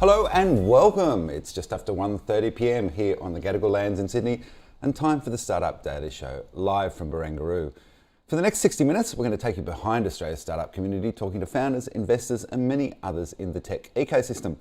Hello and welcome. It's just after 1:30 p.m. here on the Gadigal lands in Sydney and time for the Startup Daily Show, live from Barangaroo. For the next 60 minutes, we're going to take you behind Australia's startup community, talking to founders, investors and many others in the tech ecosystem.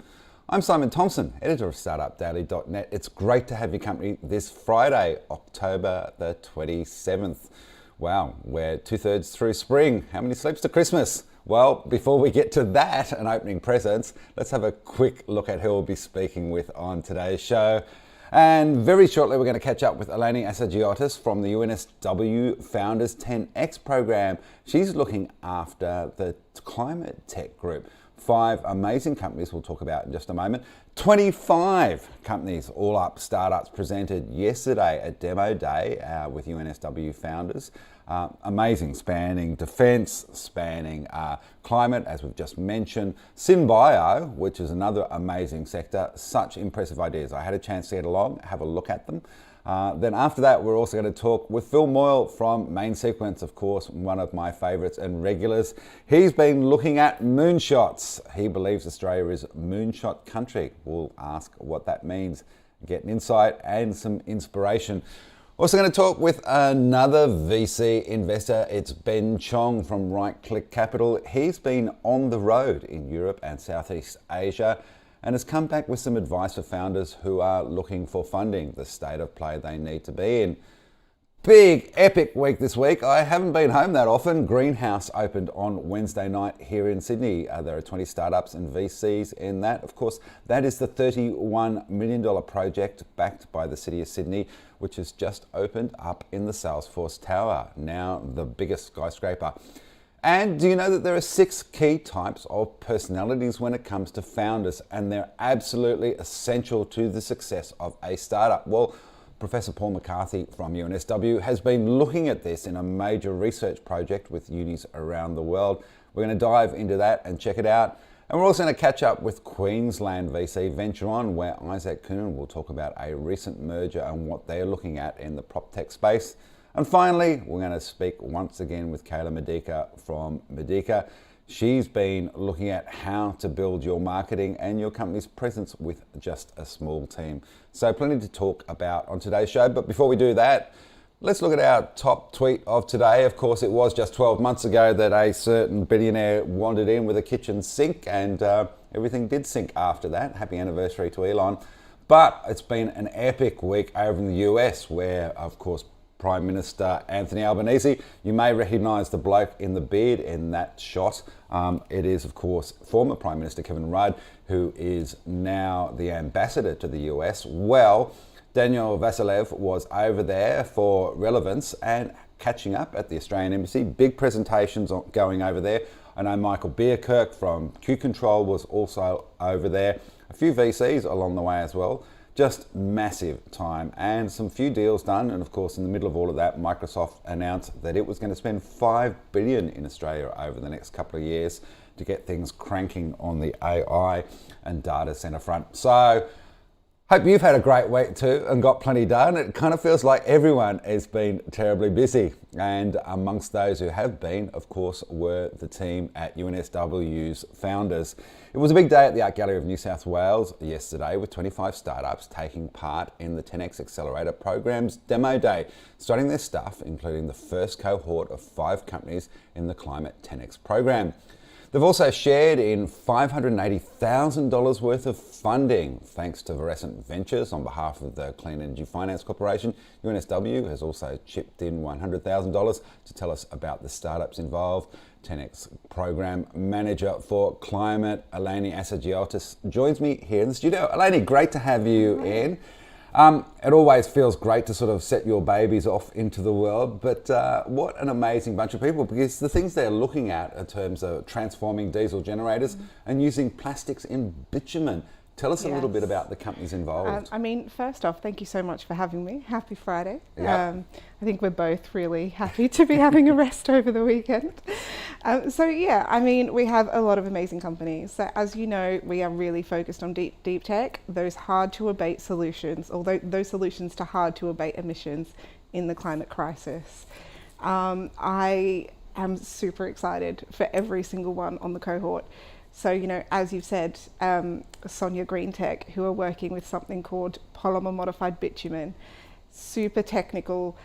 I'm Simon Thompson, editor of StartupDaily.net. It's great to have your company this Friday, October the 27th. Wow, we're 2/3 through spring. How many sleeps to Christmas? Well, before we get to that and opening presents, let's have a quick look at who we'll be speaking with on today's show. And very shortly, we're going to catch up with Eleni Assargiotis from the UNSW Founders 10x program. She's looking after the climate tech group. 5 amazing companies we'll talk about in just a moment. 25 companies, all up, startups presented yesterday at Demo Day with UNSW founders. Amazing, spanning defence, spanning climate, as we've just mentioned. SynBio, which is another amazing sector. Such impressive ideas. I had a chance to get along, have a look at them. Then after that, we're also going to talk with Phil Morle from Main Sequence, of course, one of my favourites and regulars. He's been looking at moonshots. He believes Australia is moonshot country. We'll ask what that means, get an insight and some inspiration. Also going to talk with another VC investor. It's Ben Chong from Right Click Capital. He's been on the road in Europe and Southeast Asia and has come back with some advice for founders who are looking for funding, the state of play they need to be in. Big, epic week this week. I haven't been home that often. Greenhouse opened on Wednesday night here in Sydney. There are 20 startups and VCs in that. Of course, that is the $31 million project backed by the City of Sydney, which has just opened up in the Salesforce Tower, now the biggest skyscraper. And do you know that there are 6 key types of personalities when it comes to founders, and they're absolutely essential to the success of a startup? Well, Professor Paul McCarthy from UNSW has been looking at this in a major research project with unis around the world. We're going to dive into that and check it out. And we're also going to catch up with Queensland VC Venture On, where Isaac Kuhn will talk about a recent merger and what they're looking at in the prop tech space. And finally, we're going to speak once again with Kayla Medica from Medica. She's been looking at how to build your marketing and your company's presence with just a small team. So plenty to talk about on today's show. But before we do that, let's look at our top tweet of today. Of course, it was just 12 months ago that a certain billionaire wandered in with a kitchen sink, and everything did sink after that. Happy anniversary to Elon. But it's been an epic week over in the US, where, of course, Prime Minister Anthony Albanese, you may recognise the bloke in the beard in that shot. It is, of course, former Prime Minister Kevin Rudd, who is now the ambassador to the US. Well, Daniel Vasilev was over there for relevance and catching up at the Australian Embassy. Big presentations going over there. I know Michael Bierkirk from Q Control was also over there. A few VCs along the way as well. Just massive time and some few deals done. And of course, in the middle of all of that, Microsoft announced that it was going to spend $5 billion in Australia over the next couple of years to get things cranking on the AI and data center front. So hope you've had a great week too and got plenty done. It kind of feels like everyone has been terribly busy. And amongst those who have been, of course, were the team at UNSW's founders. It was a big day at the Art Gallery of New South Wales yesterday, with 25 startups taking part in the 10x accelerator program's Demo Day, starting their stuff, including the first cohort of 5 companies in the Climate 10x program. They've also shared in $580,000 worth of funding, thanks to Virescent Ventures on behalf of the Clean Energy Finance Corporation. UNSW has also chipped in $100,000 to tell us about the startups involved. 10x program manager for climate, Eleni Assargiotis, joins me here in the studio. Eleni, great to have you in. It always feels great to sort of set your babies off into the world, but what an amazing bunch of people, because the things they're looking at in terms of transforming diesel generators and using plastics in bitumen. Tell us a little bit about the companies involved. First off, thank you so much for having me. Happy Friday. Yep. I think we're both really happy to be having a rest over the weekend. We have a lot of amazing companies. So as you know, we are really focused on deep tech, those hard to abate solutions, although those solutions to hard to abate emissions in the climate crisis. I am super excited for every single one on the cohort. So, as you've said, Sonia Green Tech, who are working with something called polymer modified bitumen, super technical,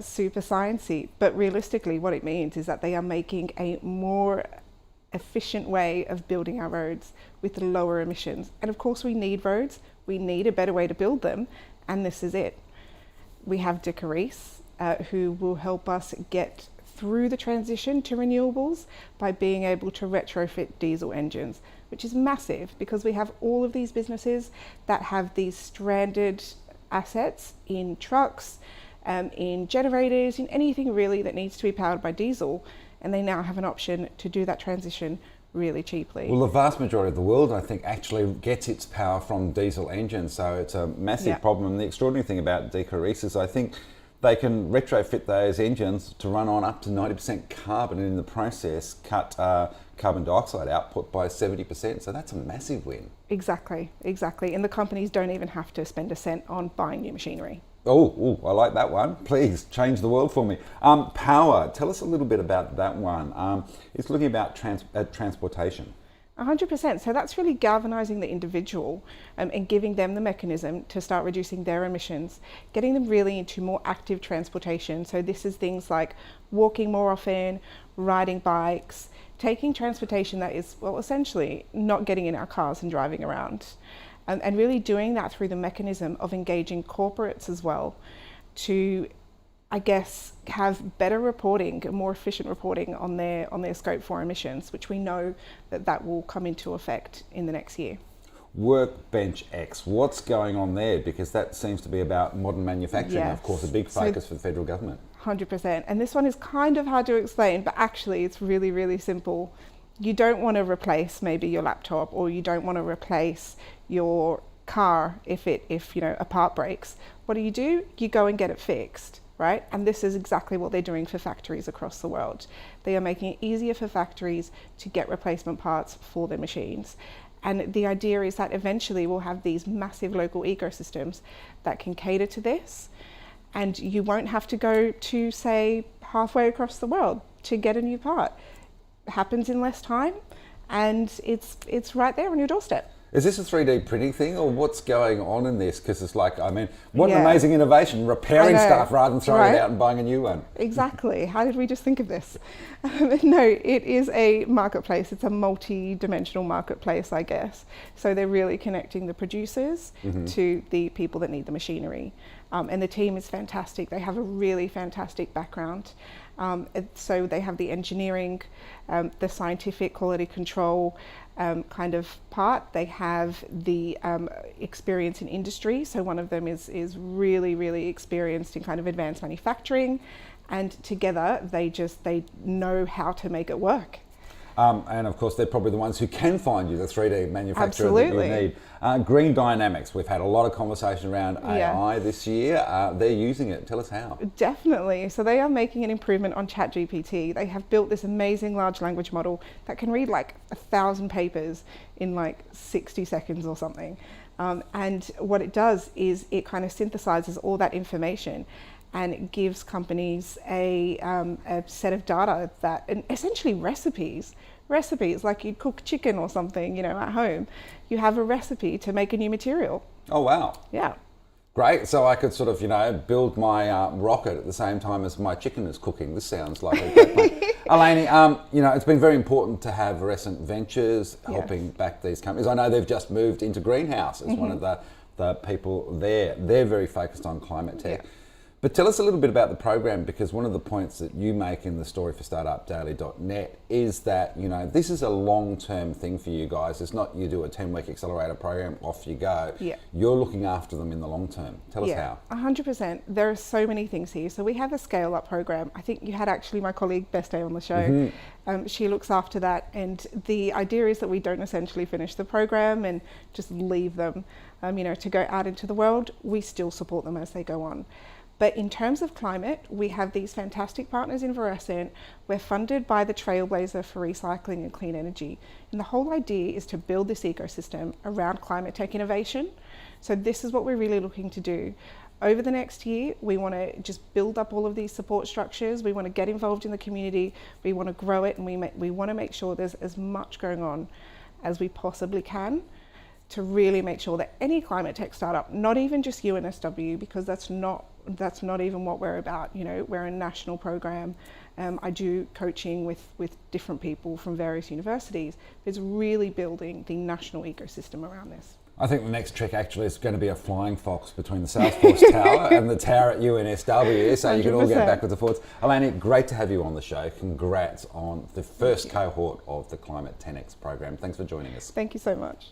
super sciencey, but realistically what it means is that they are making a more efficient way of building our roads with lower emissions. And of course we need roads, we need a better way to build them, and this is it. We have Virescent, who will help us get through the transition to renewables by being able to retrofit diesel engines, which is massive because we have all of these businesses that have these stranded assets in trucks, in generators, in anything really that needs to be powered by diesel, and they now have an option to do that transition really cheaply. Well, the vast majority of the world, I think, actually gets its power from diesel engines, so it's a massive problem. And the extraordinary thing about Virescent is I think they can retrofit those engines to run on up to 90% carbon, and in the process cut carbon dioxide output by 70%. So that's a massive win. Exactly. And the companies don't even have to spend a cent on buying new machinery. Oh, I like that one. Please change the world for me. Power, tell us a little bit about that one. It's looking about transportation. 100%. So that's really galvanizing the individual and giving them the mechanism to start reducing their emissions, getting them really into more active transportation. So this is things like walking more often, riding bikes, taking transportation that is, well, essentially not getting in our cars and driving around. And really doing that through the mechanism of engaging corporates as well to, I guess, have better reporting, more efficient reporting on their scope 4 emissions, which we know that will come into effect in the next year. Workbench X, what's going on there? Because that seems to be about modern manufacturing, yes. Of course, a big focus for the federal government. 100%. And this one is kind of hard to explain, but actually it's really, really simple. You don't want to replace maybe your laptop, or you don't want to replace your car if a part breaks. What do? You go and get it fixed, right? And this is exactly what they're doing for factories across the world. They are making it easier for factories to get replacement parts for their machines. And the idea is that eventually we'll have these massive local ecosystems that can cater to this. And you won't have to go to, say, halfway across the world to get a new part. It happens in less time, and it's right there on your doorstep. Is this a 3D printing thing, or what's going on in this? Because it's like, what an amazing innovation, repairing stuff rather than throwing it out and buying a new one. Exactly. How did we just think of this? No, it is a marketplace. It's a multi-dimensional marketplace, I guess. So they're really connecting the producers to the people that need the machinery. And the team is fantastic. They have a really fantastic background. So they have the engineering, the scientific quality control kind of part. They have the experience in industry. So one of them is really, really experienced in kind of advanced manufacturing. And together they know how to make it work. And of course, they're probably the ones who can find you the 3D manufacturer Absolutely. that you need. Green Dynamics, we've had a lot of conversation around AI this year. They're using it. Tell us how. Definitely. So they are making an improvement on ChatGPT. They have built this amazing large language model that can read like 1,000 papers in like 60 seconds or something. And what it does is it kind of synthesizes all that information, and it gives companies a set of data and essentially recipes like you'd cook chicken or something, at home. You have a recipe to make a new material. Oh, wow. Yeah. Great. So I could sort of, build my rocket at the same time as my chicken is cooking. This sounds like a great plan. Eleni, it's been very important to have Virescent Ventures helping back these companies. I know they've just moved into Greenhouse as one of the people there. They're very focused on climate tech. Yeah. But tell us a little bit about the program, because one of the points that you make in the story for startupdaily.net is that, this is a long-term thing for you guys. It's not you do a 10-week accelerator program, off you go. Yeah. You're looking after them in the long term. Tell us how. 100%. There are so many things here. So we have a scale-up program. I think you had actually my colleague Beste on the show. She looks after that. And the idea is that we don't essentially finish the program and just leave them, to go out into the world. We still support them as they go on. But in terms of climate, we have these fantastic partners in Virescent. We're funded by the Trailblazer for Recycling and Clean Energy. And the whole idea is to build this ecosystem around climate tech innovation. So this is what we're really looking to do. Over the next year, we want to just build up all of these support structures. We want to get involved in the community. We want to grow it, and we want to make sure there's as much going on as we possibly can to really make sure that any climate tech startup, not even just UNSW, because that's not even what we're about. You know, we're a national program. I do coaching with different people from various universities. It's really building the national ecosystem around this. I think the next trick actually is going to be a flying fox between the Salesforce Tower and the tower at UNSW, so 100%. You can all get backwards and forwards. Eleni, great to have you on the show. Congrats on the first cohort of the Climate 10x program. Thanks for joining us. Thank you so much.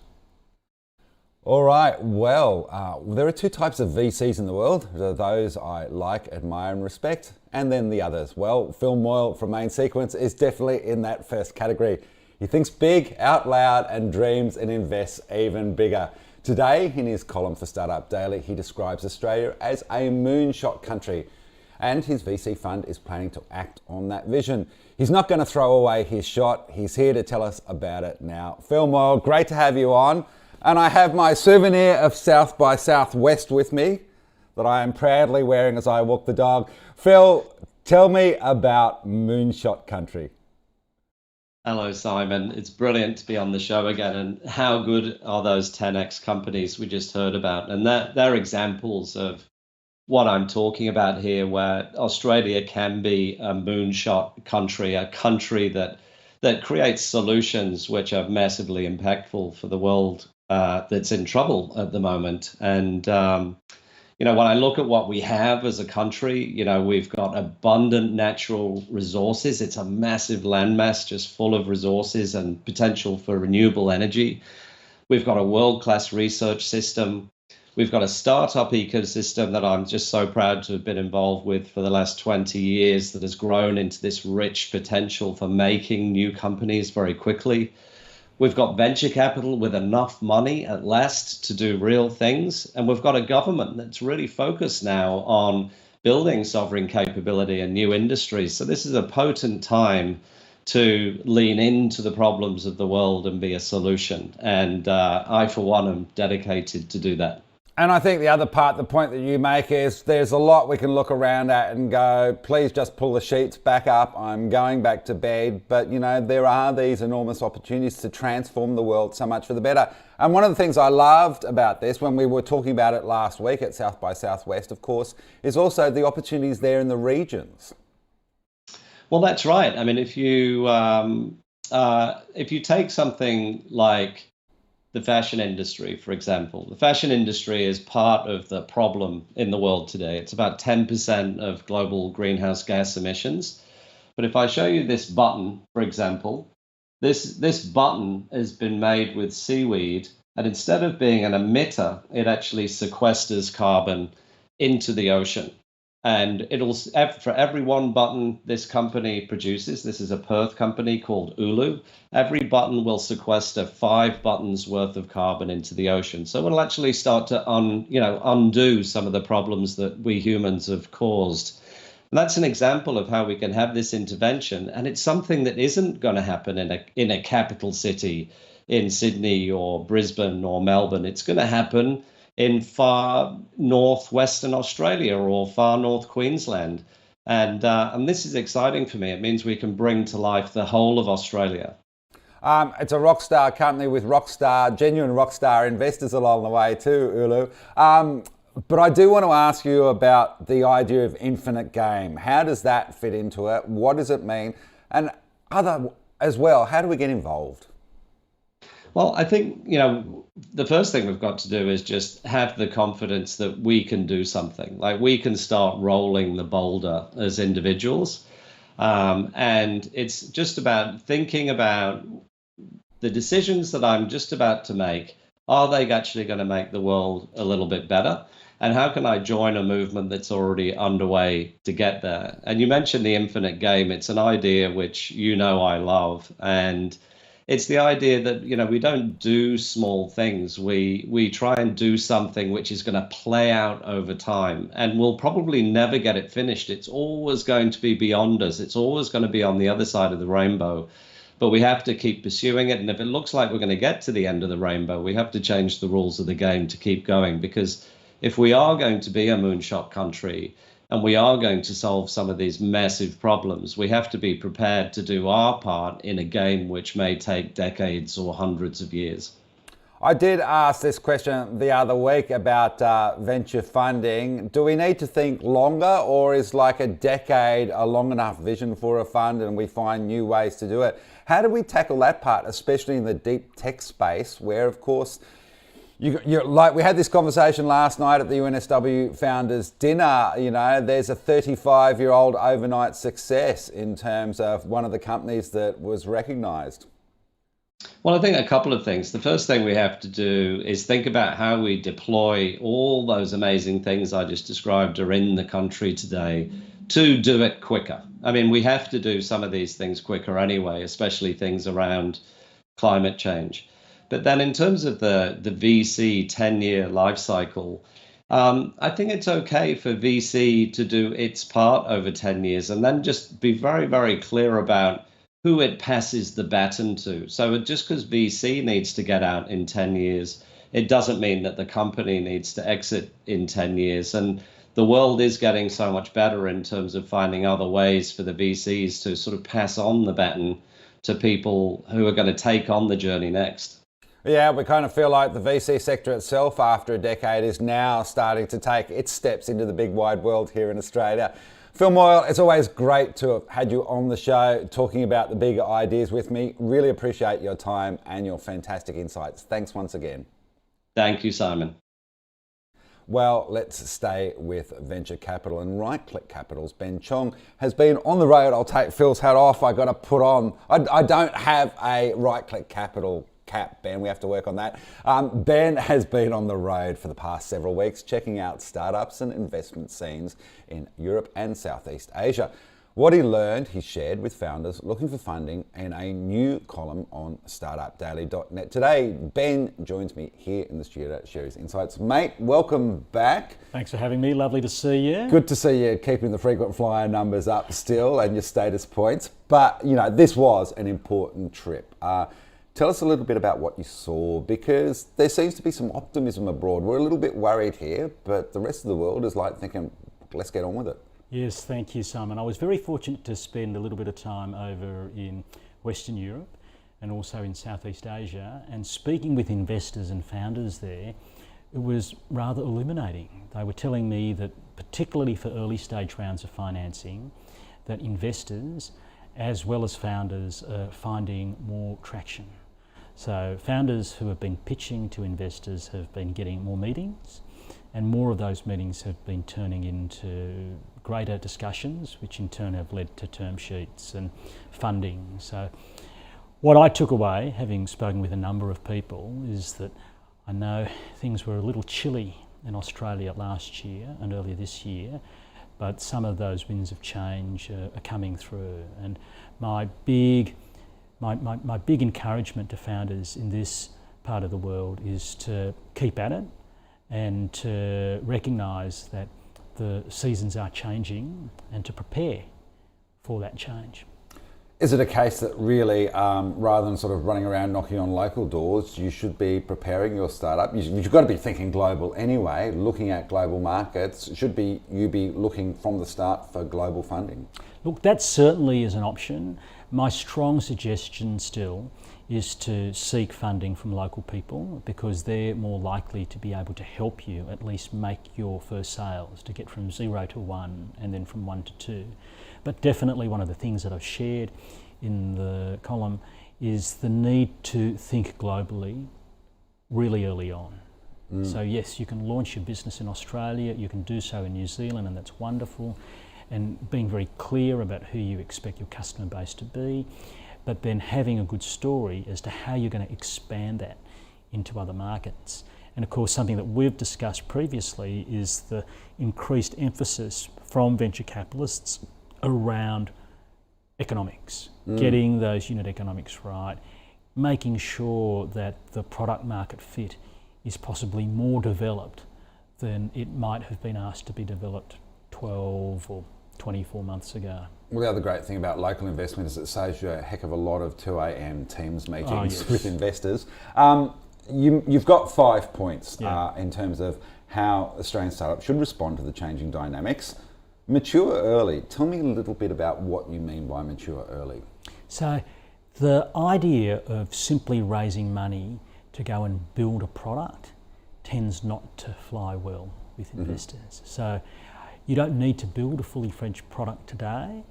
All right, well, there are two types of VCs in the world. There are those I like, admire and respect, and then the others. Well, Phil Morle from Main Sequence is definitely in that first category. He thinks big, out loud, and dreams and invests even bigger. Today, in his column for Startup Daily, he describes Australia as a moonshot country, and his VC fund is planning to act on that vision. He's not going to throw away his shot. He's here to tell us about it now. Phil Morle, great to have you on. And I have my souvenir of South by Southwest with me that I am proudly wearing as I walk the dog. Phil, tell me about moonshot country. Hello, Simon. It's brilliant to be on the show again. And how good are those 10x companies we just heard about? And they're examples of what I'm talking about here, where Australia can be a moonshot country, a country that creates solutions which are massively impactful for the world that's in trouble at the moment. And when I look at what we have as a country, we've got abundant natural resources. It's a massive landmass just full of resources and potential for renewable energy. We've got a world-class research system. We've got a startup ecosystem that I'm just so proud to have been involved with for the last 20 years that has grown into this rich potential for making new companies very quickly. We've got venture capital with enough money at last to do real things. And we've got a government that's really focused now on building sovereign capability and new industries. So this is a potent time to lean into the problems of the world and be a solution. And I, for one, am dedicated to do that. And I think the other part, the point that you make is there's a lot we can look around at and go, please just pull the sheets back up. I'm going back to bed. But, there are these enormous opportunities to transform the world so much for the better. And one of the things I loved about this when we were talking about it last week at South by Southwest, of course, is also the opportunities there in the regions. Well, that's right. I mean, if you take something like the fashion industry, for example. The fashion industry is part of the problem in the world today. It's about 10% of global greenhouse gas emissions. But if I show you this button, for example, this button has been made with seaweed, and instead of being an emitter, it actually sequesters carbon into the ocean. And for every one button this company produces, this is a Perth company called Ulu, every button will sequester 5 buttons worth of carbon into the ocean. So it'll actually start to undo some of the problems that we humans have caused. And that's an example of how we can have this intervention. And it's something that isn't going to happen in a capital city in Sydney or Brisbane or Melbourne. It's going to happen in far northwestern Australia or far north Queensland. And this is exciting for me. It means we can bring to life the whole of Australia. It's a rockstar company with genuine rockstar investors along the way too, Ulu. But I do want to ask you about the idea of infinite game. How does that fit into it? What does it mean? And as well, how do we get involved? Well, I think, the first thing we've got to do is just have the confidence that we can do something. Like we can start rolling the boulder as individuals. And it's just about thinking about the decisions that I'm just about to make. Are they actually going to make the world a little bit better? And how can I join a movement that's already underway to get there? And you mentioned the infinite game. It's an idea which I love. And it's the idea that, we don't do small things. We try and do something which is going to play out over time, and we'll probably never get it finished. It's always going to be beyond us. It's always going to be on the other side of the rainbow, but we have to keep pursuing it. And if it looks like we're going to get to the end of the rainbow, we have to change the rules of the game to keep going, because if we are going to be a moonshot country, and we are going to solve some of these massive problems, we have to be prepared to do our part in a game which may take decades or hundreds of years. I did ask this question the other week about venture funding. Do we need to think longer, or is like a decade a long enough vision for a fund and we find new ways to do it? How do we tackle that part, especially in the deep tech space where, of course, you're like we had this conversation last night at the UNSW founders dinner. You know, there's a 35-year-old overnight success in terms of one of the companies that was recognised. Well, I think a couple of things. The first thing we have to do is think about how we deploy all those amazing things I just described are in the country today to do it quicker. I mean, we have to do some of these things quicker anyway, especially things around climate change. But then in terms of the VC 10-year life cycle, I think it's okay for VC to do its part over 10 years and then just be very, very clear about who it passes the baton to. So just because VC needs to get out in 10 years, it doesn't mean that the company needs to exit in 10 years. And the world is getting so much better in terms of finding other ways for the VCs to sort of pass on the baton to people who are going to take on the journey next. Yeah, we kind of feel like the VC sector itself after a decade is now starting to take its steps into the big wide world here in Australia. Phil Morle, it's always great to have had you on the show talking about the bigger ideas with me. Really appreciate your time and your fantastic insights. Thanks once again. Thank you, Simon. Well, let's stay with venture capital and Right Click Capital's Ben Chong has been on the road. I'll take Phil's hat off. I got to put on, I don't have a Right Click Capital cap, Ben. We have to work on that. Ben has been on the road for the past several weeks, checking out startups and investment scenes in Europe and Southeast Asia. What he learned, he shared with founders looking for funding in a new column on startupdaily.net. Today, Ben joins me here in the studio to share his insights. Mate, welcome back. Thanks for having me. Lovely to see you. Good to see you keeping the frequent flyer numbers up still and your status points. But, you know, this was an important trip. Tell us a little bit about what you saw, because there seems to be some optimism abroad. We're a little bit worried here, but the rest of the world is like thinking, let's get on with it. Yes, thank you, Simon. I was very fortunate to spend a little bit of time over in Western Europe and also in Southeast Asia, and speaking with investors and founders there, it was rather illuminating. They were telling me that particularly for early stage rounds of financing, that investors as well as founders are finding more traction. So founders who have been pitching to investors have been getting more meetings, and more of those meetings have been turning into greater discussions, which in turn have led to term sheets and funding. So what I took away, having spoken with a number of people, is that I know things were a little chilly in Australia last year and earlier this year, but some of those winds of change are coming through. And my big encouragement to founders in this part of the world is to keep at it and to recognise that the seasons are changing and to prepare for that change. Is it a case that really, rather than sort of running around knocking on local doors, you should be preparing your startup? You've got to be thinking global anyway, looking at global markets. You be looking from the start for global funding? Look, that certainly is an option. My strong suggestion still is to seek funding from local people, because they're more likely to be able to help you at least make your first sales, to get from 0 to 1 and then from 1 to 2. But definitely one of the things that I've shared in the column is the need to think globally really early on. So yes, you can launch your business in Australia, you can do so in New Zealand, and that's wonderful, and being very clear about who you expect your customer base to be, but then having a good story as to how you're going to expand that into other markets. And of course, something that we've discussed previously is the increased emphasis from venture capitalists around economics, getting those unit economics right, making sure that the product market fit is possibly more developed than it might have been asked to be developed 12 or 24 months ago. Well, the other great thing about local investment is it saves you a heck of a lot of 2 a.m. Teams meetings with investors. You've got 5 points in terms of how Australian startups should respond to the changing dynamics. Mature early. Tell me a little bit about what you mean by mature early. So the idea of simply raising money to go and build a product tends not to fly well with investors. So you don't need to build a fully fledged product today,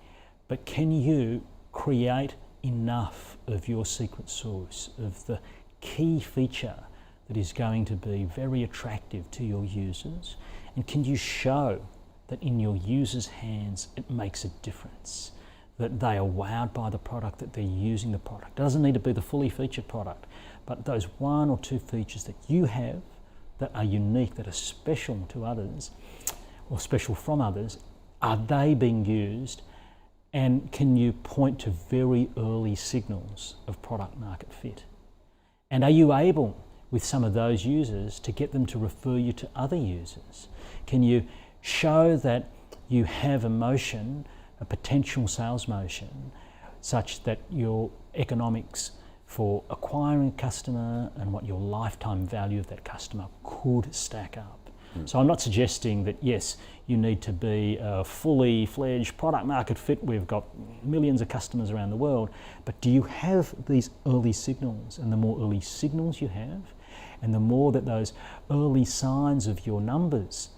but can you create enough of your secret sauce, of the key feature that is going to be very attractive to your users, and can you show that in your users' hands it makes a difference, that they are wowed by the product, that they're using the product. It doesn't need to be the fully featured product, but those one or two features that you have that are unique, that are special to others or special from others, are they being used, and can you point to very early signals of product market fit? And are you able, with some of those users, to get them to refer you to other users? Can you show that you have a motion, a potential sales motion, such that your economics for acquiring a customer and what your lifetime value of that customer could stack up? So I'm not suggesting that, yes, you need to be a fully fledged product market fit. We've got millions of customers around the world, but do you have these early signals? And the more early signals you have, and the more that those early signs of your numbers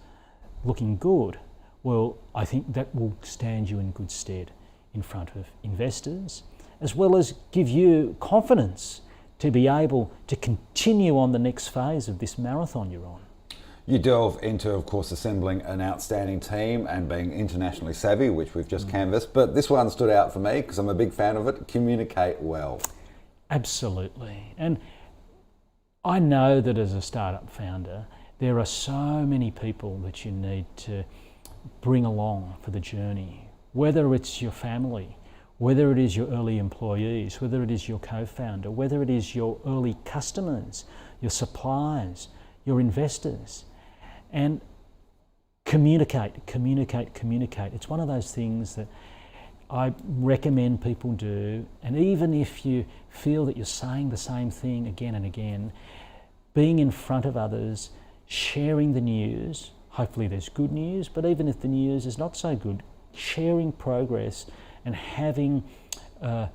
looking good, well, I think that will stand you in good stead in front of investors, as well as give you confidence to be able to continue on the next phase of this marathon you're on. You delve into, of course, assembling an outstanding team and being internationally savvy, which we've just canvassed, but this one stood out for me because I'm a big fan of it. Communicate well. Absolutely. And I know that as a startup founder, there are so many people that you need to bring along for the journey, whether it's your family, whether it is your early employees, whether it is your co-founder, whether it is your early customers, your suppliers, your investors. And communicate. It's one of those things that I recommend people do. And even if you feel that you're saying the same thing again and again, being in front of others, sharing the news, hopefully there's good news, but even if the news is not so good, sharing progress and having a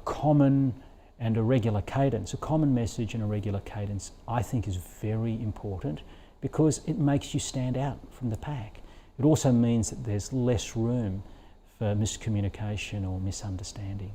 common and a regular cadence, a common message and a regular cadence, I think is very important because it makes you stand out from the pack. It also means that there's less room for miscommunication or misunderstanding.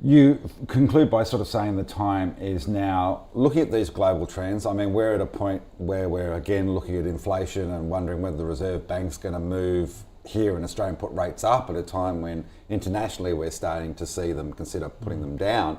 You conclude by sort of saying the time is now. Looking at these global trends, I mean, we're at a point where we're again looking at inflation and wondering whether the Reserve Bank's going to move here in Australia and put rates up at a time when internationally we're starting to see them consider putting them down.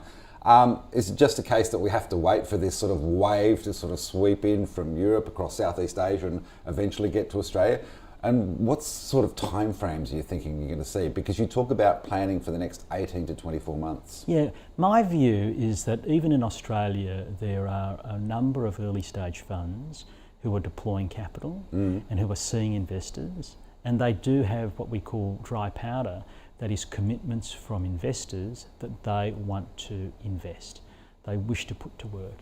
Is it just a case that we have to wait for this sort of wave to sort of sweep in from Europe across Southeast Asia and eventually get to Australia? And what sort of timeframes are you thinking you're going to see? Because you talk about planning for the next 18 to 24 months. Yeah, my view is that even in Australia, there are a number of early stage funds who are deploying capital and who are seeing investors. And they do have what we call dry powder, that is commitments from investors that they want to invest, they wish to put to work.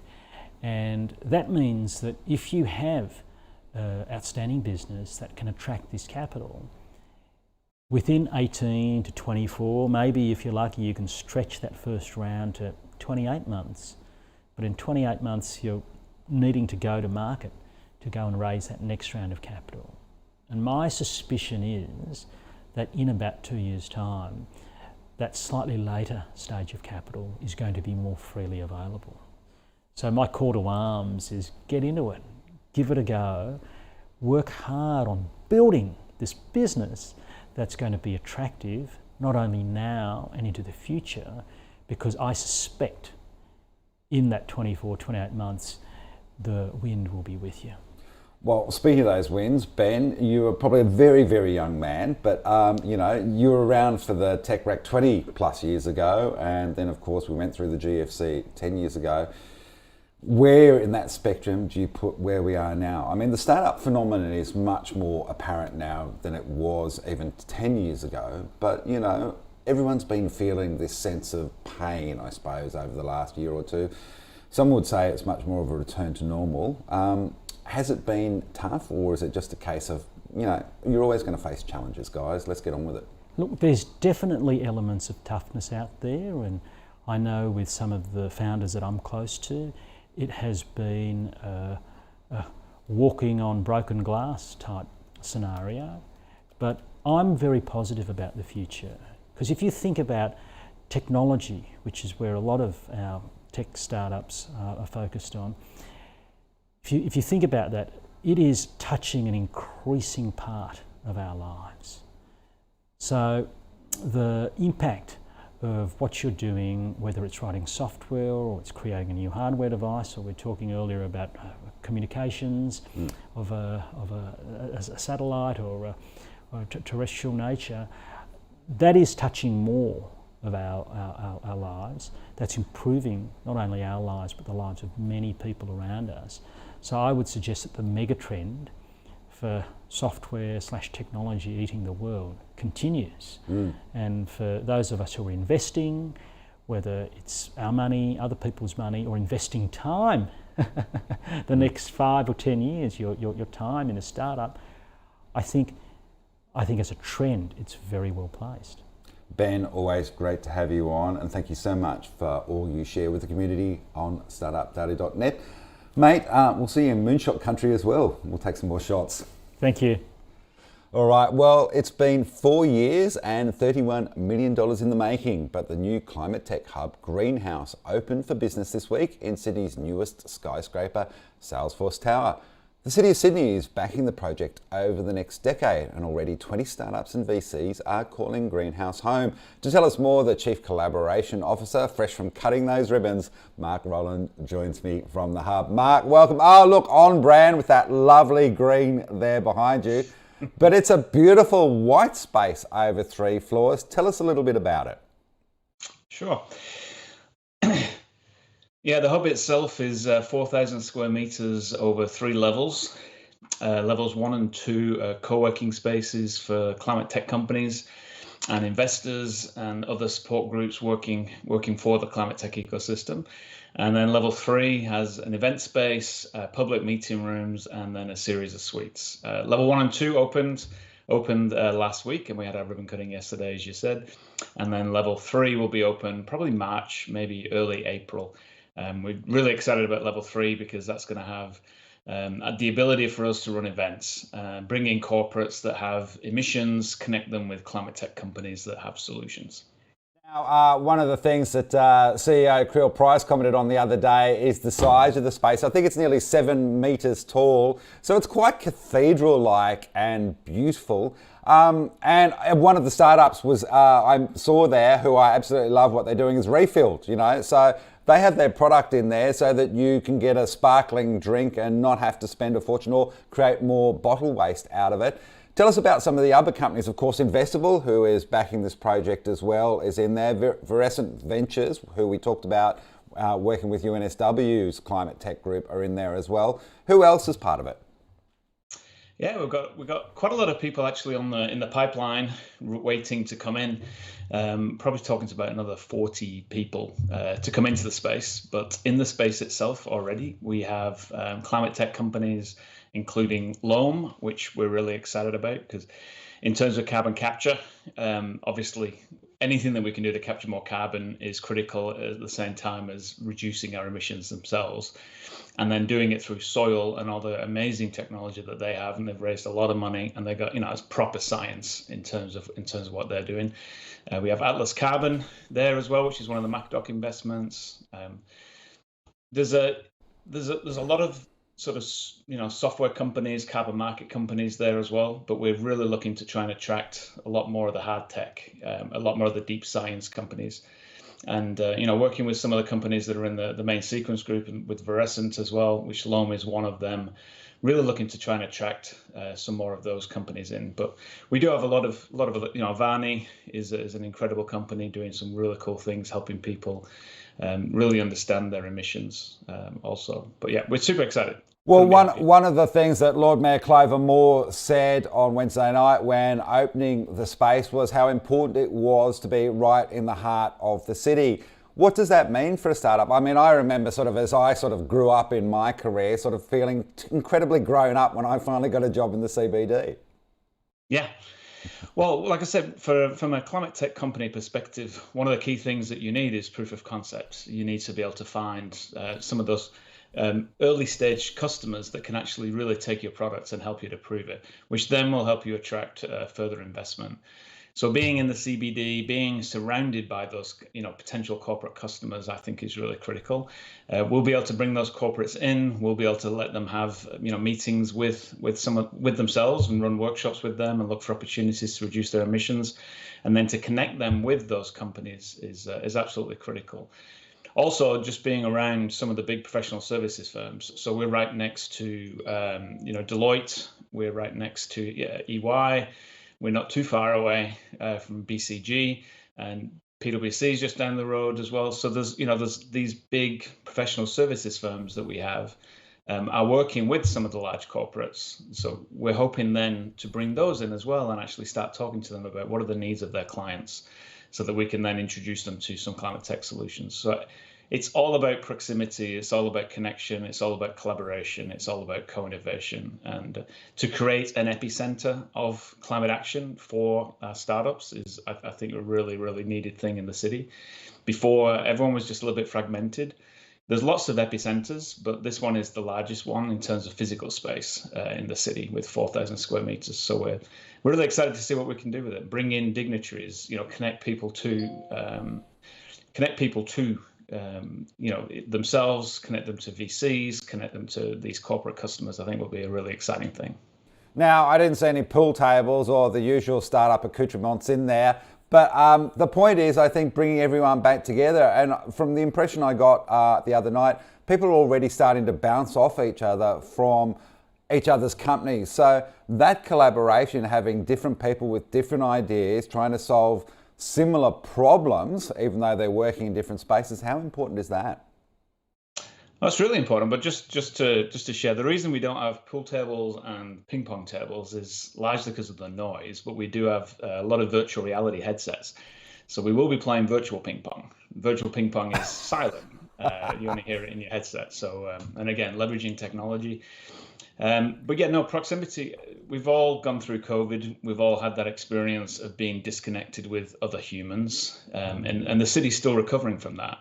And that means that if you have outstanding business that can attract this capital, within 18 to 24, maybe if you're lucky you can stretch that first round to 28 months, but in 28 months you're needing to go to market to go and raise that next round of capital. And my suspicion is that in about 2 years' time, that slightly later stage of capital is going to be more freely available. So my call to arms is get into it, give it a go, work hard on building this business that's going to be attractive, not only now and into the future, because I suspect in that 24, 28 months, the wind will be with you. Well, speaking of those wins, Ben, you were probably a very, very young man, but you know, you were around for the tech wreck 20 plus years ago, and then of course we went through the GFC 10 years ago. Where in that spectrum do you put where we are now? I mean, the startup phenomenon is much more apparent now than it was even 10 years ago, but you know, everyone's been feeling this sense of pain, I suppose, over the last year or two. Some would say it's much more of a return to normal. Has it been tough, or is it just a case of you know, you're always going to face challenges, guys. Let's get on with it. Look, there's definitely elements of toughness out there, and I know with some of the founders that I'm close to, it has been a walking on broken glass type scenario, but I'm very positive about the future, because if you think about technology, which is where a lot of our tech startups are focused on, if you think about that, it is touching an increasing part of our lives. So the impact of what you're doing, whether it's writing software or it's creating a new hardware device, or we're talking earlier about communications of a satellite or a terrestrial nature, that is touching more of our lives. That's improving not only our lives but the lives of many people around us. So I would suggest that the mega trend for software/technology eating the world continues. And for those of us who are investing, whether it's our money, other people's money, or investing time, the next 5 or 10 years, your time in a startup, I think as a trend, it's very well placed. Ben, always great to have you on, and thank you so much for all you share with the community on startupdaily.net. Mate, we'll see you in moonshot country as well. We'll take some more shots. Thank you. All right, well, it's been 4 years and $31 million in the making, but the new climate tech hub Greenhouse opened for business this week in Sydney's newest skyscraper, Salesforce Tower. The City of Sydney is backing the project over the next decade, and already 20 startups and VCs are calling Greenhouse home. To tell us more, the Chief Collaboration Officer, fresh from cutting those ribbons, Mark Rowland, joins me from the hub. Mark, welcome. Oh, look, on brand with that lovely green there behind you. But it's a beautiful white space over 3 floors. Tell us a little bit about it. Sure. Yeah, the hub itself is 4,000 square meters over 3 levels. Levels 1 and 2 are co-working spaces for climate tech companies and investors and other support groups working for the climate tech ecosystem. And then level 3 has an event space, public meeting rooms, and then a series of suites. Level 1 and 2 opened last week, and we had our ribbon cutting yesterday, as you said. And then level 3 will be open probably March, maybe early April. We're really excited about level 3 because that's going to have the ability for us to run events, bring in corporates that have emissions, connect them with climate tech companies that have solutions. Now, one of the things that CEO Creel Price commented on the other day is the size of the space. I think it's nearly 7 meters tall, so it's quite cathedral-like and beautiful. And one of the startups was I saw there, who I absolutely love what they're doing, is Refilled. You know, so they have their product in there so that you can get a sparkling drink and not have to spend a fortune or create more bottle waste out of it. Tell us about some of the other companies. Of course, Investable, who is backing this project as well, is in there. Virescent Ventures, who we talked about working with UNSW's climate tech group, are in there as well. Who else is part of it? Yeah, we've got quite a lot of people actually in the pipeline waiting to come in. Probably talking to about another 40 people to come into the space. But in the space itself already, we have climate tech companies, including Loam, which we're really excited about, because in terms of carbon capture, obviously anything that we can do to capture more carbon is critical at the same time as reducing our emissions themselves. And then doing it through soil and all the amazing technology that they have, and they've raised a lot of money, and they got, it's proper science in terms of what they're doing. We have Atlas Carbon there as well, which is one of the MacDoc investments. There's a lot of sort of software companies, carbon market companies there as well, but we're really looking to try and attract a lot more of the hard tech, a lot more of the deep science companies. And working with some of the companies that are in the main sequence group, and with Virescent as well, which Loam is one of them, really looking to try and attract some more of those companies in. But we do have a lot of Varney is an incredible company doing some really cool things, helping people really understand their emissions also. But yeah, we're super excited. Well, one of the things that Lord Mayor Clover Moore said on Wednesday night when opening the space was how important it was to be right in the heart of the city. What does that mean for a startup? I mean, I remember as I grew up in my career, feeling incredibly grown up when I finally got a job in the CBD. Yeah. Well, like I said, from a climate tech company perspective, one of the key things that you need is proof of concept. You need to be able to find some of those early stage customers that can actually really take your products and help you to prove it, which then will help you attract further investment. So being in the CBD, being surrounded by those, potential corporate customers, I think is really critical. We'll be able to bring those corporates in. We'll be able to let them have, meetings with themselves and run workshops with them and look for opportunities to reduce their emissions, and then to connect them with those companies is absolutely critical. Also, just being around some of the big professional services firms. So we're right next to, Deloitte. We're right next to EY. We're not too far away from BCG, and PwC is just down the road as well. So there's these big professional services firms that we have are working with some of the large corporates. So we're hoping then to bring those in as well and actually start talking to them about what are the needs of their clients, so that we can then introduce them to some climate tech solutions. So it's all about proximity, it's all about connection, it's all about collaboration, it's all about co-innovation. And to create an epicenter of climate action for startups is, I think, a really, really needed thing in the city. Before, everyone was just a little bit fragmented. There's lots of epicenters, but this one is the largest one in terms of physical space in the city, with 4,000 square meters. So we're really excited to see what we can do with it. Bring in dignitaries, connect people to themselves, connect them to VCs, connect them to these corporate customers. I think will be a really exciting thing. Now, I didn't see any pool tables or the usual startup accoutrements in there, but the point is, I think, bringing everyone back together. And from the impression I got the other night, people are already starting to bounce off each other from each other's companies. So that collaboration, having different people with different ideas, trying to solve similar problems, even though they're working in different spaces, how important is that? That's really important. But just to share, the reason we don't have pool tables and ping pong tables is largely because of the noise. But we do have a lot of virtual reality headsets, so we will be playing virtual ping pong. Virtual ping pong is silent; you only hear it in your headset. So, and again, leveraging technology. But yeah, no, proximity. We've all gone through COVID. We've all had that experience of being disconnected with other humans, and the city's still recovering from that.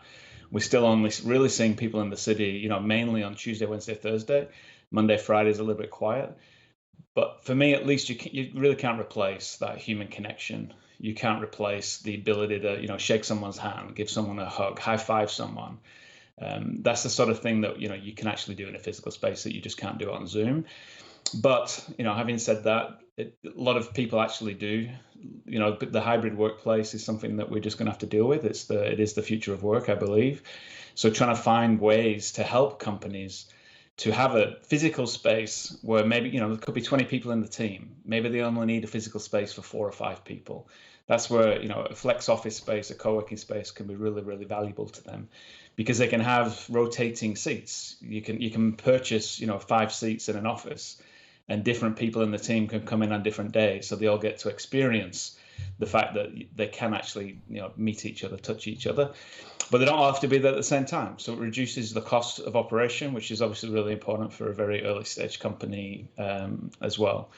We're still only really seeing people in the city, mainly on Tuesday, Wednesday, Thursday. Monday, Friday is a little bit quiet. But for me, at least, you really can't replace that human connection. You can't replace the ability to, shake someone's hand, give someone a hug, high five someone. That's the sort of thing that you can actually do in a physical space that you just can't do on Zoom. But having said that, a lot of people actually do. The hybrid workplace is something that we're just going to have to deal with. It is the future of work, I believe. So trying to find ways to help companies to have a physical space where maybe there could be 20 people in the team. Maybe they only need a physical space for 4 or 5 people. That's where a flex office space, a co-working space can be really, really valuable to them, because they can have rotating seats. You can purchase 5 seats in an office, and different people in the team can come in on different days, so they all get to experience the fact that they can actually meet each other, touch each other, but they don't all have to be there at the same time. So it reduces the cost of operation, which is obviously really important for a very early stage company as well.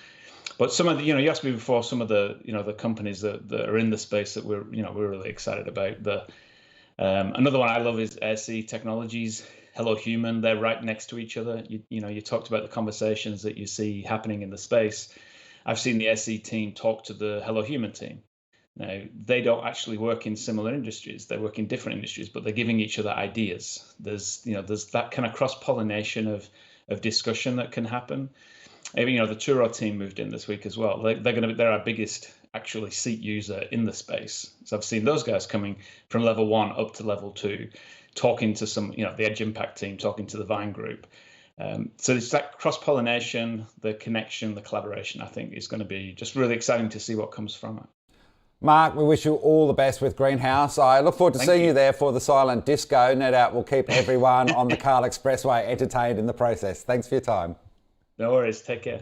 But some of the, you asked me before, some of the, the companies that are in the space that we're really excited about. Another one I love is Airc Technologies, Hello Human. They're right next to each other. You talked about the conversations that you see happening in the space. I've seen the Airc team talk to the Hello Human team. Now, they don't actually work in similar industries. They work in different industries, but they're giving each other ideas. There's that kind of cross-pollination of discussion that can happen. Maybe, the Turo team moved in this week as well. They're our biggest actually seat user in the space. So I've seen those guys coming from level 1 up to level 2, talking to some, the Edge Impact team, talking to the Vine group. So it's that cross-pollination, the connection, the collaboration, I think is going to be just really exciting to see what comes from it. Mark, we wish you all the best with Greenhouse. I look forward to seeing you there for the silent disco. No doubt we'll keep everyone on the Carl Expressway entertained in the process. Thanks for your time. No worries. Take care.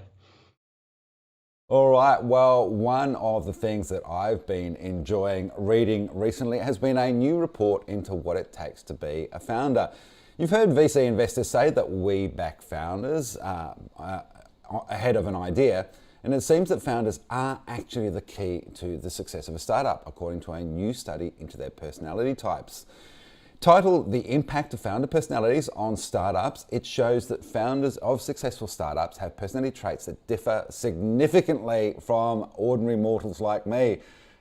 All right. Well, one of the things that I've been enjoying reading recently has been a new report into what it takes to be a founder. You've heard VC investors say that we back founders ahead of an idea. And it seems that founders are actually the key to the success of a startup, according to a new study into their personality types. Titled The Impact of Founder Personalities on Startups, it shows that founders of successful startups have personality traits that differ significantly from ordinary mortals like me,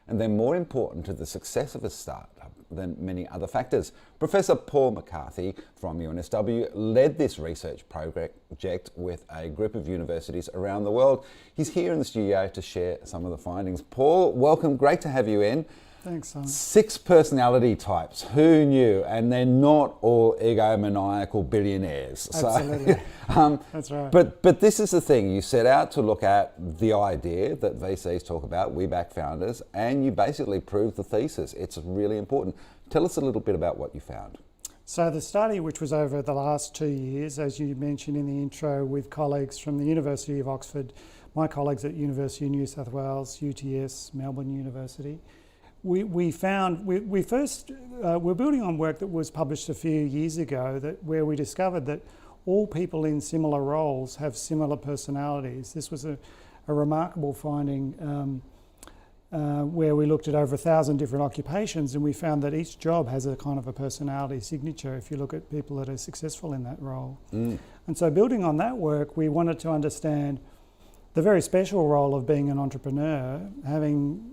and they're more important to the success of a startup than many other factors. Professor Paul McCarthy from UNSW led this research project with a group of universities around the world. He's here in the studio to share some of the findings. Paul, welcome, great to have you in. Thanks, Simon. 6 personality types, who knew? And they're not all egomaniacal billionaires. Absolutely. So, that's right. But this is the thing, you set out to look at the idea that VCs talk about, we back founders, and you basically proved the thesis. It's really important. Tell us a little bit about what you found. So the study, which was over the last 2 years, as you mentioned in the intro, with colleagues from the University of Oxford, my colleagues at University of New South Wales, UTS, Melbourne University, we found, we're building on work that was published a few years ago where we discovered that all people in similar roles have similar personalities. This was a remarkable finding where we looked at over 1,000 different occupations, and we found that each job has a kind of a personality signature if you look at people that are successful in that role. And so building on that work, we wanted to understand the very special role of being an entrepreneur, having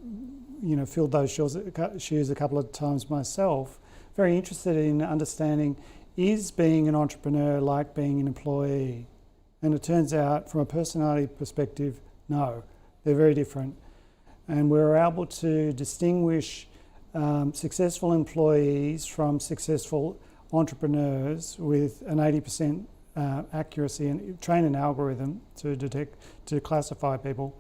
filled those shoes a couple of times myself, very interested in understanding, is being an entrepreneur like being an employee? And it turns out from a personality perspective, no, they're very different. And we were able to distinguish successful employees from successful entrepreneurs with an 80% accuracy, and train an algorithm to classify people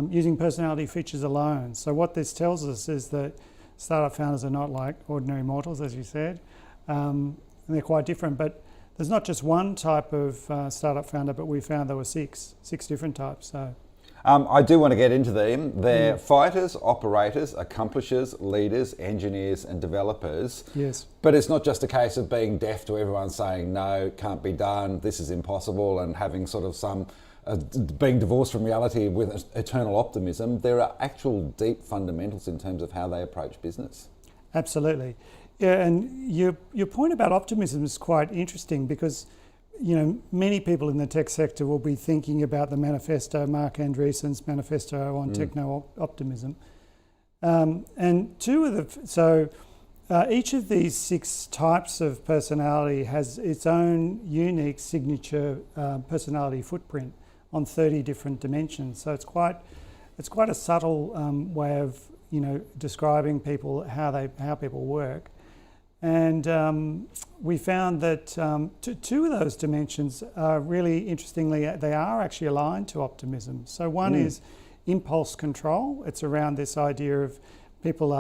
using personality features alone. So what this tells us is that startup founders are not like ordinary mortals, as you said, and they're quite different. But there's not just one type of startup founder, but we found there were six different types. So. I do want to get into them. They're fighters, operators, accomplishers, leaders, engineers and developers. Yes. But it's not just a case of being deaf to everyone saying, no, can't be done, this is impossible, and having sort of some being divorced from reality with eternal optimism. There are actual deep fundamentals in terms of how they approach business. Absolutely. Yeah, and your point about optimism is quite interesting because many people in the tech sector will be thinking about the manifesto, Mark Andreessen's manifesto on techno-optimism. And each of these 6 types of personality has its own unique signature personality footprint on 30 different dimensions. So it's quite a subtle way of describing people, how people work. And we found that 2 of those dimensions are really interestingly, they are actually aligned to optimism. So one is impulse control. It's around this idea of people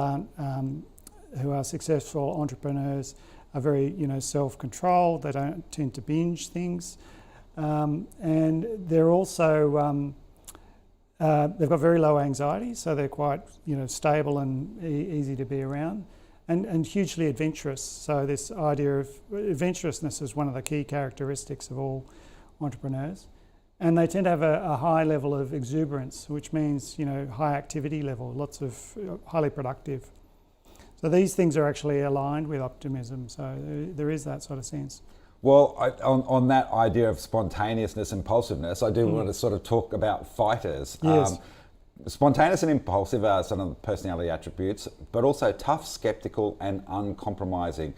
who are successful entrepreneurs are very self-controlled. They don't tend to binge things. And they're also, they've got very low anxiety, so they're quite stable and easy to be around. And hugely adventurous. So this idea of adventurousness is one of the key characteristics of all entrepreneurs. And they tend to have a high level of exuberance, which means, high activity level, lots of highly productive. So these things are actually aligned with optimism. So there is that sort of sense. Well, on that idea of spontaneousness, impulsiveness, I do want to sort of talk about fighters. Yes. Spontaneous and impulsive are some of the personality attributes, but also tough, skeptical and uncompromising.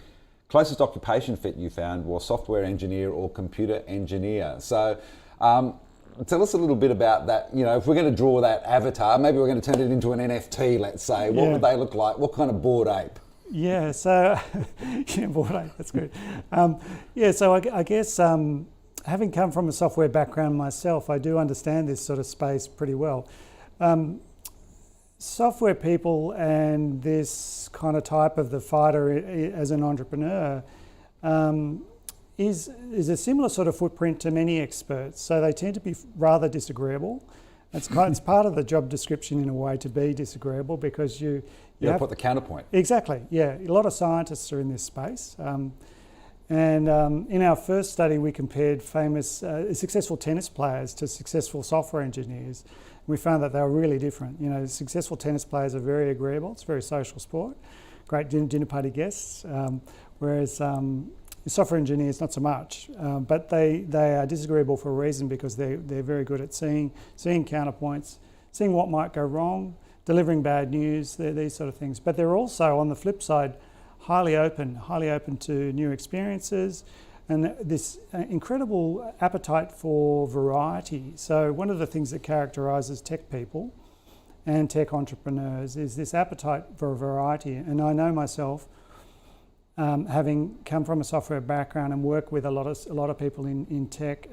Closest occupation fit you found was software engineer or computer engineer. So tell us a little bit about that. If we're going to draw that avatar, maybe we're going to turn it into an NFT, let's say. What would they look like? What kind of bored ape? Yeah, so, bored ape, that's good. So I guess having come from a software background myself, I do understand this sort of space pretty well. Software people and this kind of type of the fighter as an entrepreneur is a similar sort of footprint to many experts. So they tend to be rather disagreeable. It's part of the job description in a way to be disagreeable because you have to put the counterpoint. Exactly, yeah. A lot of scientists are in this space. And in our first study, we compared famous, successful tennis players to successful software engineers. We found that they were really different. You know, successful tennis players are very agreeable. It's a very social sport, great dinner party guests, whereas software engineers, not so much. But they are disagreeable for a reason, because they're very good at seeing counterpoints, seeing what might go wrong, delivering bad news, these sort of things. But they're also, on the flip side, highly open to new experiences, and this incredible appetite for variety. So one of the things that characterises tech people and tech entrepreneurs is this appetite for variety. And I know myself, having come from a software background and work with a lot of people in tech,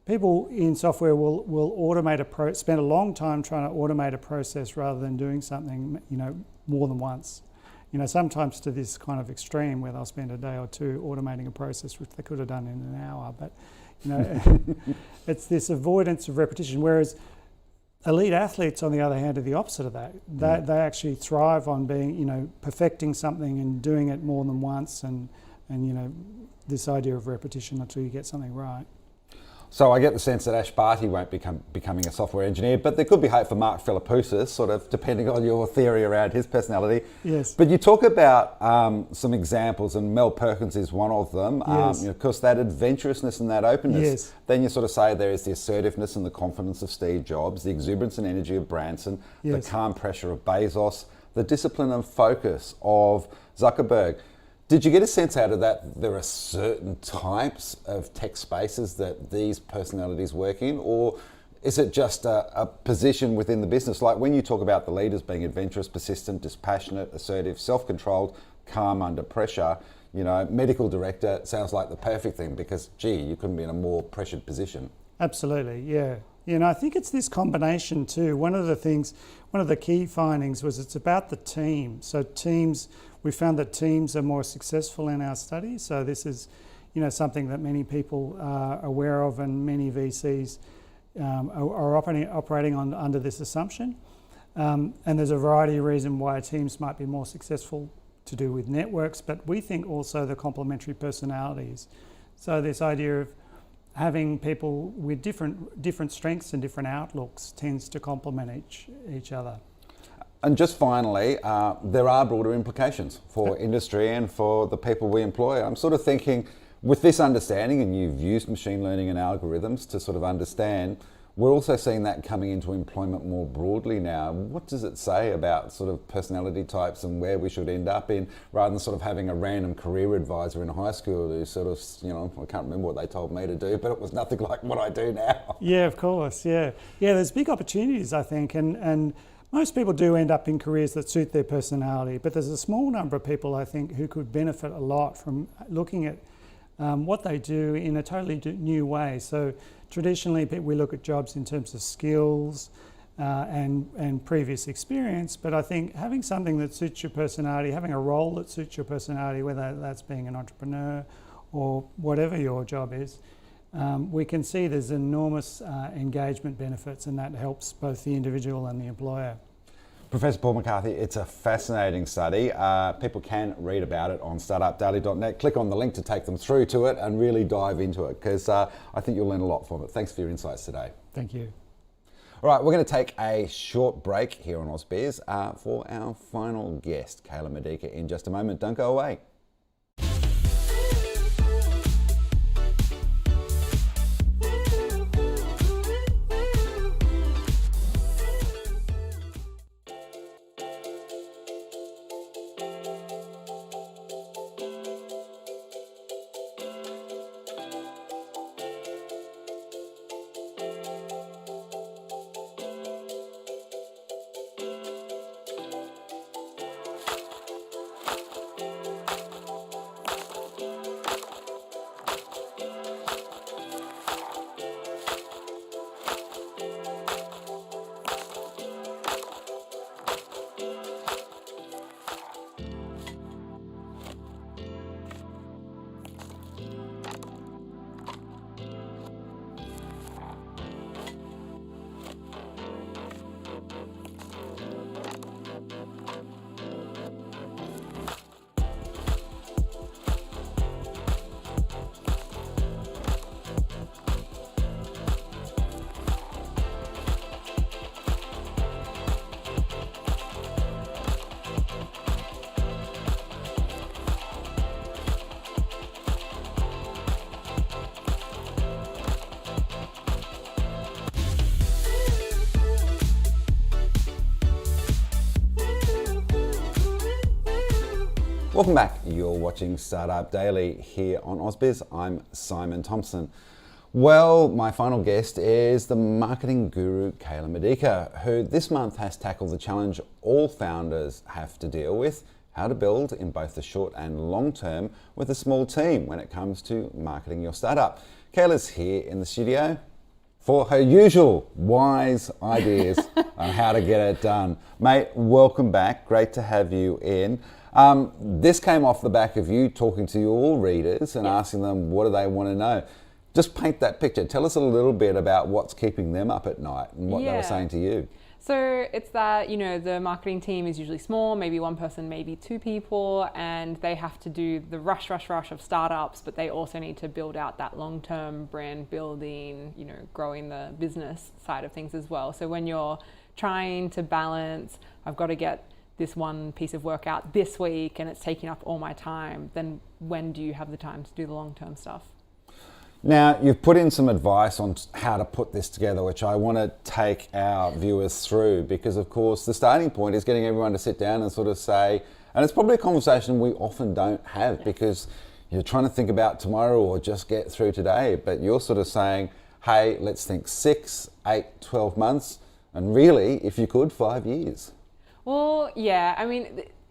people in software will automate spend a long time trying to automate a process rather than doing something, you know, more than once. You know, sometimes to this kind of extreme where they'll spend a day or two automating a process which they could have done in an hour. But, you know, it's this avoidance of repetition. Whereas elite athletes, on the other hand, are the opposite of that. They actually thrive on being, you know, perfecting something and doing it more than once, and you know, this idea of repetition until you get something right. So I get the sense that Ash Barty won't becoming a software engineer, but there could be hope for Mark Philippoussis, sort of depending on your theory around his personality. Yes. But you talk about some examples, and Mel Perkins is one of them. Yes. You know, of course, that adventurousness and that openness. Yes. Then you sort of say there is the assertiveness and the confidence of Steve Jobs, the exuberance and energy of Branson, Yes. the calm pressure of Bezos, the discipline and focus of Zuckerberg. Did you get a sense out of that there are certain types of tech spaces that these personalities work in, or is it just a position within the business? Like when you talk about the leaders being adventurous, persistent, dispassionate, assertive, self-controlled, calm under pressure, you know, medical director sounds like the perfect thing, because, gee, you couldn't be in a more pressured position. Absolutely, yeah. You know, I think it's this combination too. One of the key findings was it's about the team. So we found that teams are more successful in our study. So this is, you know, something that many people are aware of, and many VCs are operating under this assumption. And there's a variety of reasons why teams might be more successful, to do with networks, but we think also the complementary personalities. So this idea of having people with different strengths and different outlooks tends to complement each other. And just finally, there are broader implications for industry and for the people we employ. I'm sort of thinking, with this understanding, and you've used machine learning and algorithms to sort of understand, we're also seeing that coming into employment more broadly now. What does it say about sort of personality types and where we should end up in, rather than sort of having a random career advisor in high school who sort of, you know, I can't remember what they told me to do, but it was nothing like what I do now. Yeah, of course, yeah. Yeah, there's big opportunities, I think, and most people do end up in careers that suit their personality, but there's a small number of people, I think, who could benefit a lot from looking at what they do in a totally new way. So traditionally, we look at jobs in terms of skills and previous experience, but I think having something that suits your personality, having a role that suits your personality, whether that's being an entrepreneur or whatever your job is, we can see there's enormous engagement benefits, and that helps both the individual and the employer. Professor Paul McCarthy, it's a fascinating study. People can read about it on startupdaily.net. Click on the link to take them through to it and really dive into it, because I think you'll learn a lot from it. Thanks for your insights today. Thank you. All right, we're going to take a short break here on AusBiz for our final guest, Kayla Medica, in just a moment. Don't go away. Welcome back. You're watching Startup Daily here on AusBiz. I'm Simon Thompson. Well, my final guest is the marketing guru, Kayla Medica, who this month has tackled the challenge all founders have to deal with, how to build in both the short and long term with a small team when it comes to marketing your startup. Kayla's here in the studio for her usual wise ideas on how to get it done. Mate, welcome back. Great to have you in. This came off the back of you talking to your readers and asking them what do they want to know. Just paint that picture. Tell us a little bit about what's keeping them up at night and what they were saying to you. So it's that, the marketing team is usually small, maybe one person, maybe two people, and they have to do the rush of startups, but they also need to build out that long-term brand building, growing the business side of things as well. So when you're trying to balance, I've got to get this one piece of work out this week and it's taking up all my time, then when do you have the time to do the long-term stuff? Now, you've put in some advice on how to put this together, which I want to take our viewers through because, of course, the starting point is getting everyone to sit down and sort of say, and it's probably a conversation we often don't have because you're trying to think about tomorrow or just get through today, but you're sort of saying, hey, let's think 6, 8, 12 months, and really, if you could, 5 years. Well, yeah,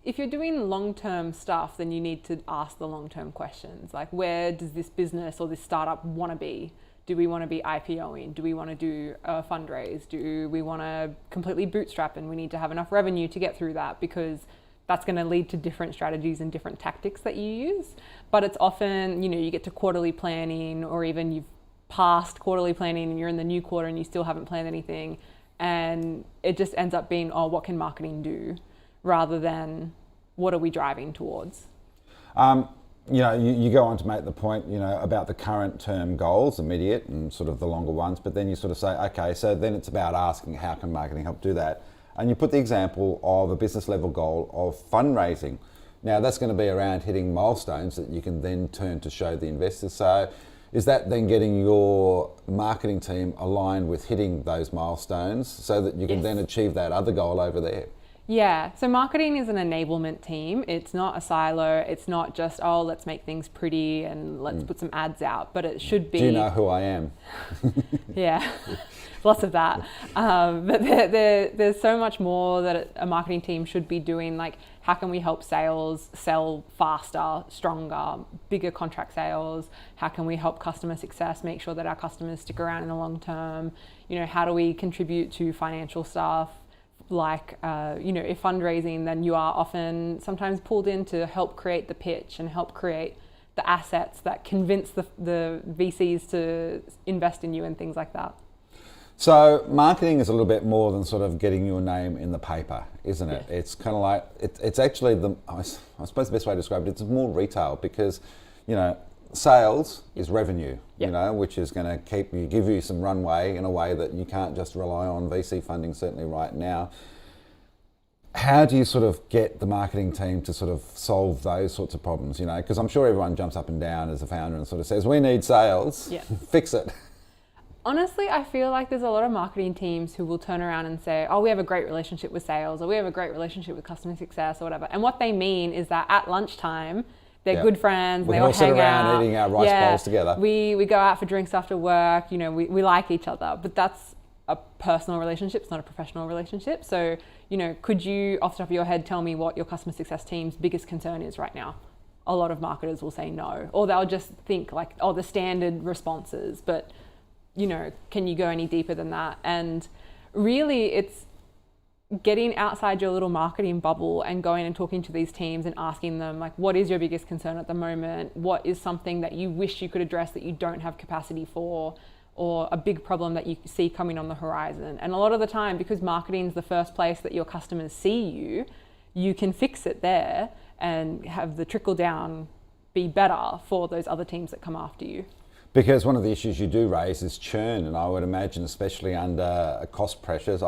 if you're doing long-term stuff, then you need to ask the long-term questions. Like, where does this business or this startup want to be? Do we want to be IPOing? Do we want to do a fundraise? Do we want to completely bootstrap and we need to have enough revenue to get through that? Because that's going to lead to different strategies and different tactics that you use. But it's often, you get to quarterly planning or even you've passed quarterly planning and you're in the new quarter and you still haven't planned anything. And it just ends up being, what can marketing do? Rather than what are we driving towards? You go on to make the point, about the current term goals, immediate and sort of the longer ones, but then you sort of say, okay, so then it's about asking how can marketing help do that? And you put the example of a business level goal of fundraising. Now that's going to be around hitting milestones that you can then turn to show the investors. So is that then getting your marketing team aligned with hitting those milestones so that you can then achieve that other goal over there? Yeah, so marketing is an enablement team. It's not a silo. It's not just, let's make things pretty and let's put some ads out, but it should be... Do you know who I am? Yeah, lots of that. But there's so much more that a marketing team should be doing, like how can we help sales sell faster, stronger, bigger contract sales? How can we help customer success, make sure that our customers stick around in the long term? How do we contribute to financial stuff? Like, if fundraising, then you are often sometimes pulled in to help create the pitch and help create the assets that convince the VCs to invest in you and things like that. So marketing is a little bit more than sort of getting your name in the paper, isn't it? Yeah. It's kind of like, it's actually, I suppose the best way to describe it, it's more retail because, sales is revenue, which is going to give you some runway in a way that you can't just rely on VC funding, certainly right now. How do you sort of get the marketing team to sort of solve those sorts of problems? Because I'm sure everyone jumps up and down as a founder and sort of says, we need sales, fix it. Honestly, I feel like there's a lot of marketing teams who will turn around and say, we have a great relationship with sales, or we have a great relationship with customer success or whatever. And what they mean is that at lunchtime, they're good friends. We they all sit hang around out. eating our rice bowls together. We go out for drinks after work. We like each other, but that's a personal relationship. It's not a professional relationship. So, could you, off the top of your head, tell me what your customer success team's biggest concern is right now? A lot of marketers will say no, or they'll just think like, the standard responses. But, can you go any deeper than that? And really, it's getting outside your little marketing bubble and going and talking to these teams and asking them, like, what is your biggest concern at the moment? What is something that you wish you could address that you don't have capacity for, or a big problem that you see coming on the horizon? And a lot of the time, because marketing is the first place that your customers see you, you can fix it there and have the trickle down be better for those other teams that come after you. Because one of the issues you do raise is churn, and I would imagine, especially under cost pressures.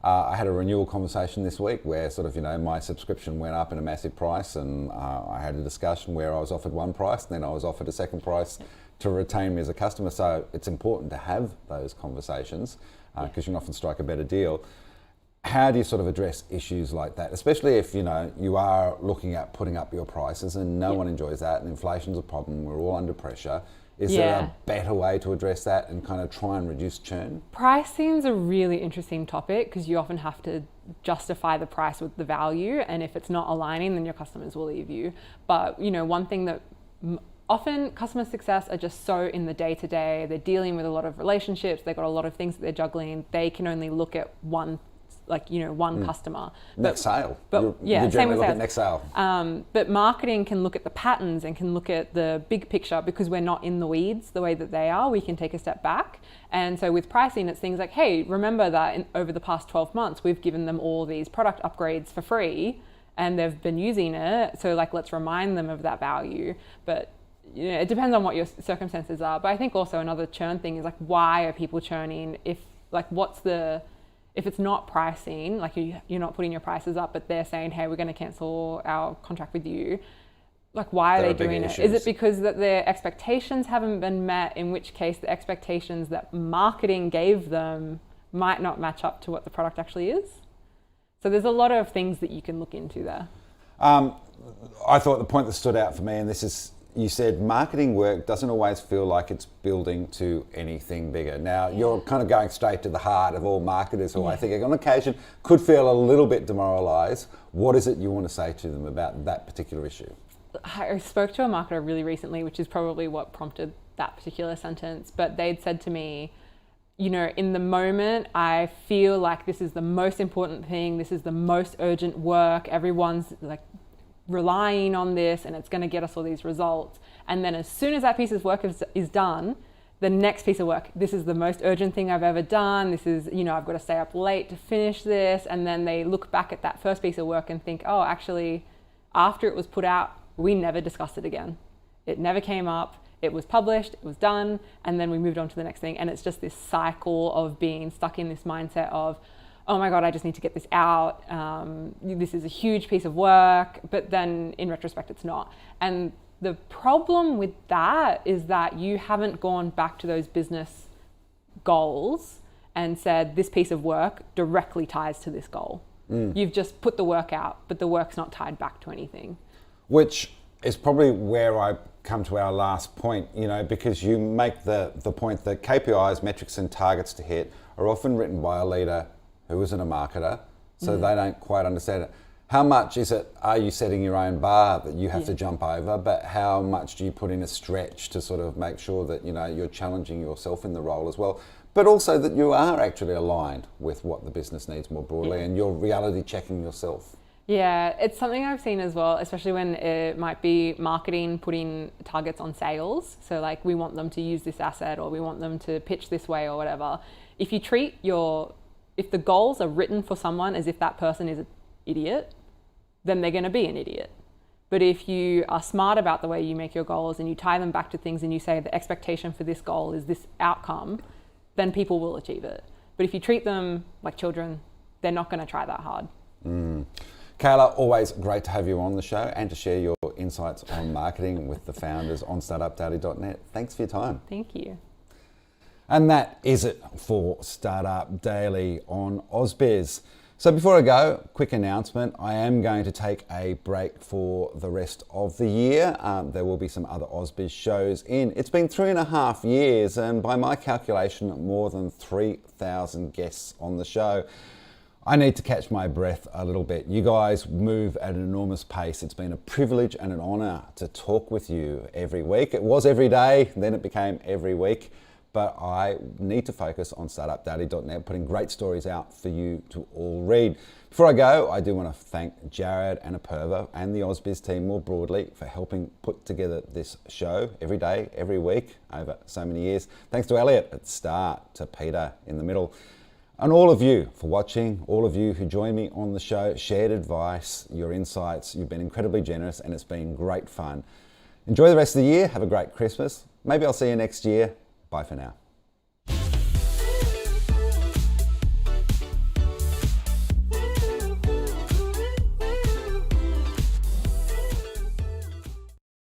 I had a renewal conversation this week where sort of, my subscription went up in a massive price, and I had a discussion where I was offered one price and then I was offered a second price to retain me as a customer. So it's important to have those conversations because you can often strike a better deal. how do you sort of address issues like that, especially if you are looking at putting up your prices and no one enjoys that, and inflation's a problem, we're all under pressure. Is there a better way to address that and kind of try and reduce churn? Pricing's a really interesting topic because you often have to justify the price with the value, and if it's not aligning, then your customers will leave you. But one thing that often customer success are just so in the day-to-day, they're dealing with a lot of relationships, they've got a lot of things that they're juggling, they can only look at one customer. Next sale. But you same with look sales. at next sale. But marketing can look at the patterns and can look at the big picture because we're not in the weeds the way that they are. We can take a step back. And so with pricing, it's things like, hey, remember that over the past 12 months, we've given them all these product upgrades for free and they've been using it. So like, let's remind them of that value. But it depends on what your circumstances are. But I think also another churn thing is like, why are people churning? If it's not pricing, like you're not putting your prices up, but they're saying, hey, we're going to cancel our contract with you. Like, why are they doing it? Is it because that their expectations haven't been met, in which case the expectations that marketing gave them might not match up to what the product actually is? So there's a lot of things that you can look into there. I thought the point that stood out for me, and this is, you said marketing work doesn't always feel like it's building to anything bigger. Now, you're kind of going straight to the heart of all marketers who I think on occasion could feel a little bit demoralised. What is it you want to say to them about that particular issue? I spoke to a marketer really recently, which is probably what prompted that particular sentence, but they'd said to me, in the moment, I feel like this is the most important thing, this is the most urgent work, everyone's like relying on this and it's going to get us all these results. And then as soon as that piece of work is done, the next piece of work, this is the most urgent thing I've ever done, this is, I've got to stay up late to finish this. And then they look back at that first piece of work and think, oh, actually, after it was put out, we never discussed it again. It never came up. It was published, it was done, and then we moved on to the next thing. And it's just this cycle of being stuck in this mindset of, oh my God, I just need to get this out. This is a huge piece of work, but then in retrospect, it's not. And the problem with that is that you haven't gone back to those business goals and said, this piece of work directly ties to this goal. You've just put the work out, but the work's not tied back to anything. Which is probably where I come to our last point, because you make the point that KPIs, metrics and targets to hit are often written by a leader who isn't a marketer, so they don't quite understand it. How much are you setting your own bar that you have to jump over, but how much do you put in a stretch to sort of make sure that, you're challenging yourself in the role as well, but also that you are actually aligned with what the business needs more broadly and you're reality checking yourself? Yeah, it's something I've seen as well, especially when it might be marketing putting targets on sales. So like, we want them to use this asset or we want them to pitch this way or whatever. If the goals are written for someone as if that person is an idiot, then they're going to be an idiot. But if you are smart about the way you make your goals and you tie them back to things and you say the expectation for this goal is this outcome, then people will achieve it. But if you treat them like children, they're not going to try that hard. Kayla, always great to have you on the show and to share your insights on marketing with the founders on startupdaily.net. Thanks for your time. Thank you. And that is it for Startup Daily on AusBiz. So before I go, quick announcement. I am going to take a break for the rest of the year. There will be some other AusBiz shows in. It's been 3.5 years and by my calculation, more than 3,000 guests on the show. I need to catch my breath a little bit. You guys move at an enormous pace. It's been a privilege and an honour to talk with you every week. It was every day, then it became every week. But I need to focus on startupdaily.net, putting great stories out for you to all read. Before I go, I do want to thank Jared and Apurva and the AusBiz team more broadly for helping put together this show every day, every week, over so many years. Thanks to Elliot at the start, to Peter in the middle, and all of you for watching, all of you who joined me on the show, shared advice, your insights. You've been incredibly generous and it's been great fun. Enjoy the rest of the year. Have a great Christmas. Maybe I'll see you next year. Bye for now.